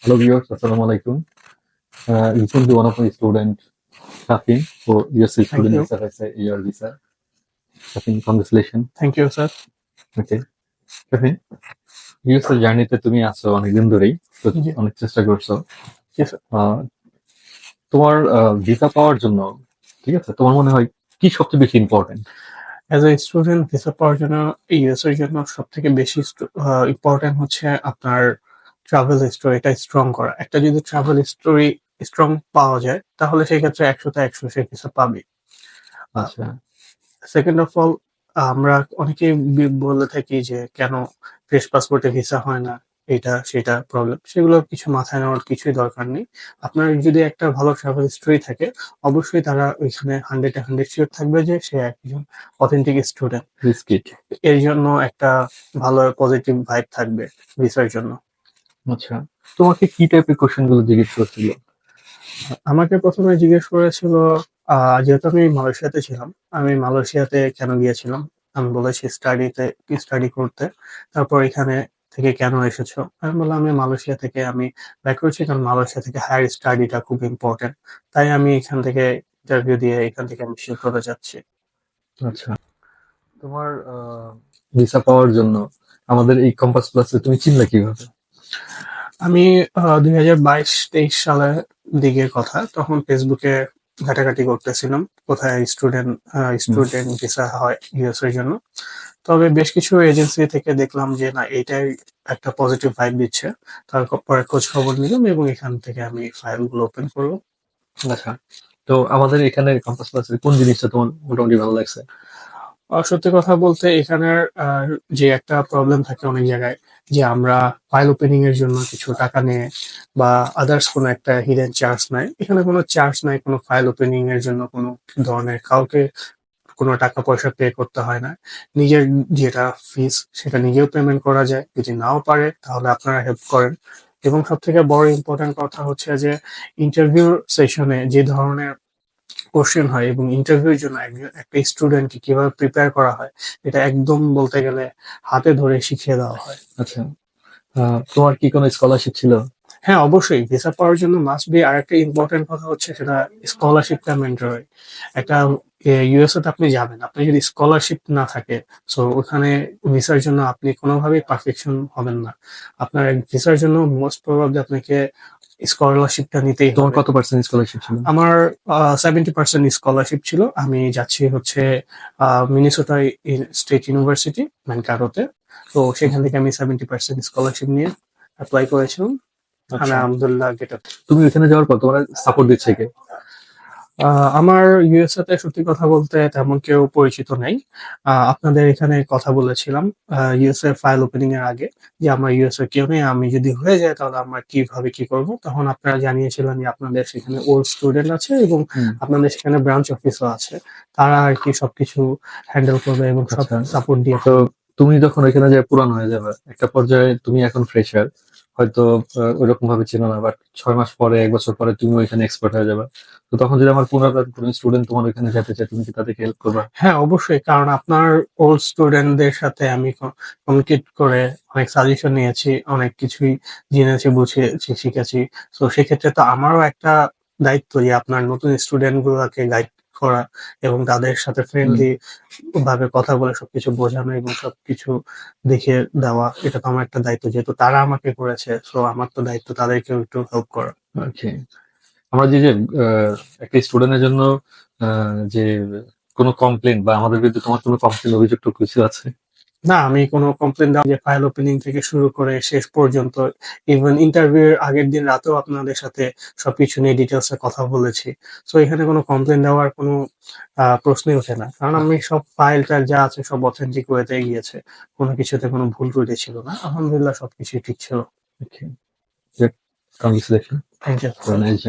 Hello viewers, Assalamu alaikum. Recently one of my student, Shafin, who USA Thank student you. SFSA year visa. Shafin, congratulations. Thank you, sir. Okay. Shafin, USA জার্নিতে তুমি আছো অনেকদিন ধরেই, তো জি অনেক চেষ্টা করছো। জি স্যার। আহ, তোমার ভিসা পাওয়ার জন্য, ঠিক আছে, তোমার মনে হয় কি সবচেয়ে বেশি important? As a student visa পাওয়ার জন্য ইউএস এর জন্য সবথেকে বেশি ইম্পর্টেন্ট হচ্ছে আপনার ট্রাভেল হিস্টোরিটা স্ট্রং করা। একটা যদি ট্রাভেল হিস্টোরি স্ট্রং পাওয়া যায় তাহলে সেই ক্ষেত্রে 100তে 100 সে ভিসা পাবে। আচ্ছা, সেকেন্ড অফ অল, আমরা অনেকেই বলে থাকি যে কেন ফ্রেশ পাসপোর্টে ভিসা হয় না, এটা সেটা প্রবলেম, সেগুলো কিছু মাথায় নেওয়ার কিছুই দরকার নেই। আপনার যদি একটা ভালো ট্রাভেল হিস্ট্রি থাকে, অবশ্যই তারা ওইখানে 100-100 শিওর থাকবে যে সে একজন অথেন্টিক স্টুডেন্ট। বিস্কিট। এর জন্য একটা ভালো পজিটিভ ভাইব থাকবে ভিসার জন্য। আচ্ছা, তোমাকে কি টাইপের কোশ্চেন গুলো জিজ্ঞেস করছিল? আমাকে প্রথমে জিজ্ঞেস করেছিল, যেহেতু আমি মালয়েশিয়াতে ছিলাম, আমি মালয়েশিয়াতে কেন গিয়েছিলাম। আমি বলেছি স্টাডি করতে। তারপর এখানে থেকে কেন এসেছো? আমি বললাম আমি মালয়েশিয়া থেকে আমি ব্যাক করেছি, কারণ মালয়েশিয়া থেকে হায়ার স্টাডিটা খুব ইম্পর্টেন্ট। তাই আমি এখান থেকে ইন্টারভিউ দিয়ে এখান থেকে আমি শিফট হতে চাচ্ছি। আচ্ছা, তোমার ভিসা পাওয়ার জন্য আমাদের এই কম্পাস প্লাসে তুমি চিনলে কিভাবে? আমি 2022-23 সালের দিকের কথা, তখন ফেসবুকে ঘাটাঘাটি করতেছিলাম কোথায় হুম, স্টুডেন্ট ভিসা হয় ইউএস এর জন্য। তবে বেশ কিছু এজেন্সি থেকে দেখলাম যে না, এটাই একটা পজিটিভ ভাইব দিচ্ছে। তারপরে খোঁজ খবর নিলাম এবং এখান থেকে আমি ফাইলগুলো ওপেন করবো। আচ্ছা, তো আমাদের এখানে কম্পাস প্লাসের কোন জিনিসটা তোমার মোটামুটি ভালো লাগছে? সত্যি কথা বলতে এখানের যে একটা প্রবলেম থাকে অনেক জায়গায়, যে আমরা ফাইল ওপেনিং এর জন্য কিছু টাকা নিয়ে বা আদার্স কোনো একটা হিডেন চার্জ নাই, এখানে কোনো চার্জ নাই, কোনো ফাইল ওপেনিং এর জন্য কোনো ধরনের কাউকে কোনো টাকা পয়সা পে করতে হয় না। নিজের যেটা ফিস সেটা নিজেও পেমেন্ট করা যায়, যদি নাও পারে তাহলে আপনারা হেল্প করেন। এবং সব থেকে বড় ইম্পর্টেন্ট কথা হচ্ছে যে ইন্টারভিউ সেশনে যে ধরনের কোশ্চেন হয় এবং ইন্টারভিউর জন্য একটা স্টুডেন্টকে কিভাবে প্রিপেয়ার করা হয়, এটা একদম বলতে গেলে হাতে ধরে শিখিয়ে দেওয়া হয়। আচ্ছা, তোমার কি কোনো স্কলারশিপ ছিল? হ্যাঁ, অবশ্যই ভিসা পাওয়ার জন্য মাস্ট বি। আরেকটা ইম্পর্টেন্ট কথা হচ্ছে সেটা স্কলারশিপটা ম্যান্ডেটরি। একটা ইউএসএ তে আপনি যাবেন, আপনি যদি স্কলারশিপ না থাকে, সো ওখানে ভিসার জন্য আপনি কোনোভাবেই পারফেকশন হবেন না। আপনার ভিসার জন্য মোস্ট প্রবাবলি আপনাকে স্কলারশিপটা নিতেই তোমার হবে। কত পার্সেন্ট স্কলারশিপ ছিল? আমার 70% স্কলারশিপ ছিল। আমি যাচ্ছি হচ্ছে মিনেসোটা স্টেট ইউনিভার্সিটি ম্যানকারোতে। তো সেখান আচ্ছা, থেকে আমি 70% স্কলারশিপ নিয়ে অ্যাপ্লাই করেছিলাম। আমি আচ্ছা, আলহামদুলিল্লাহ গেট। তুমি ওখানে যাওয়ার পর তোমার সাপোর্ট দিচ্ছে কে? আমার ইউএসএ তে সত্যি কথা বলতে তেমন কেউ পরিচিত নেই। আপনাদের এখানে কথা বলেছিলাম ইউএসএ ফাইল ওপেনিং এর আগে, যে আমার ইউএসএ কেউ নেই, আমি যদি হয়ে যায় তাহলে আমরা কিভাবে কি করব। তখন আপনারা জানিয়েছিলেন যে আপনাদের সেখানে ওল্ড স্টুডেন্ট আছে এবং হুম, আপনাদের সেখানে ব্রাঞ্চ অফিসও আছে। তারা আর কি সবকিছু হ্যান্ডেল করবে এবং সব আচ্ছা, সাপোর্ট দিয়ে তো থাকবে। তুমি যখন ওইখানে যে পুরান হয়ে যাবে একটা পর্যায়ে, তুমি এখন ফ্রেশার, হয়তো ওইরকম ভাবে চেনো না, বাট 6 মাস পরে 1 বছর পরে তুমি ওইখানে এক্সপার্ট হয়ে যাবে। তো তখন যদি আমার পুনরায় কোনো স্টুডেন্ট তোমার ওইখানে যেতে চায়, তুমি কি তাদেরকে হেল্প করবা? হ্যাঁ, অবশ্যই। কারণ আপনার ওল্ড স্টুডেন্টদের সাথে আমি কমিউনিকেট করে অনেক সাজেশন নিয়েছি, অনেক কিছুই জেনেছি, বুঝেছি, শিখেছি। সো সেক্ষেত্রে তো আমারও একটা দায়িত্ব যে আপনার নতুন স্টুডেন্ট গুলাকে গাইড করা এবং তাদের সাথে হুম, ফ্রেন্ডলি ভাবে কথা বলে সবকিছু বোঝানো এবং সবকিছু দেখিয়ে দেওয়া। এটা তো আমার একটা দায়িত্ব, যেহেতু তারা আমাকে করেছে, সো আমার তো দায়িত্ব তাদেরকেও একটু হেল্প করা। ওকে। আমরা যে একটা স্টুডেন্টের জন্য যে কোনো কমপ্লেন বা আমাদের বিরুদ্ধে তোমার কোনো কমপ্লেন অভিযোগ টুকু কিছু আছে? না, আমি কোনো কমপ্লেন দেওয়া যে ফাইল ওপেনিং থেকে শুরু করে শেষ পর্যন্ত, ইভেন ইন্টারভিউ এর আগের দিন রাতেও আপনাদের সাথে সবকিছু নিয়ে ডিটেলস এ কথা বলেছি। সো এখানে কোনো কমপ্লেন দেওয়ার কোনো প্রশ্নই ওঠে না, কারণ আমি সব ফাইল টাইল যা আছে সব অথেন্টিক ওয়েতে গিয়েছে। কোনো কিছুতে কোনো ভুল ত্রুটি ছিল না, আলহামদুলিল্লাহ সবকিছুই ঠিক ছিল। Okay, congratulation thank you. For nice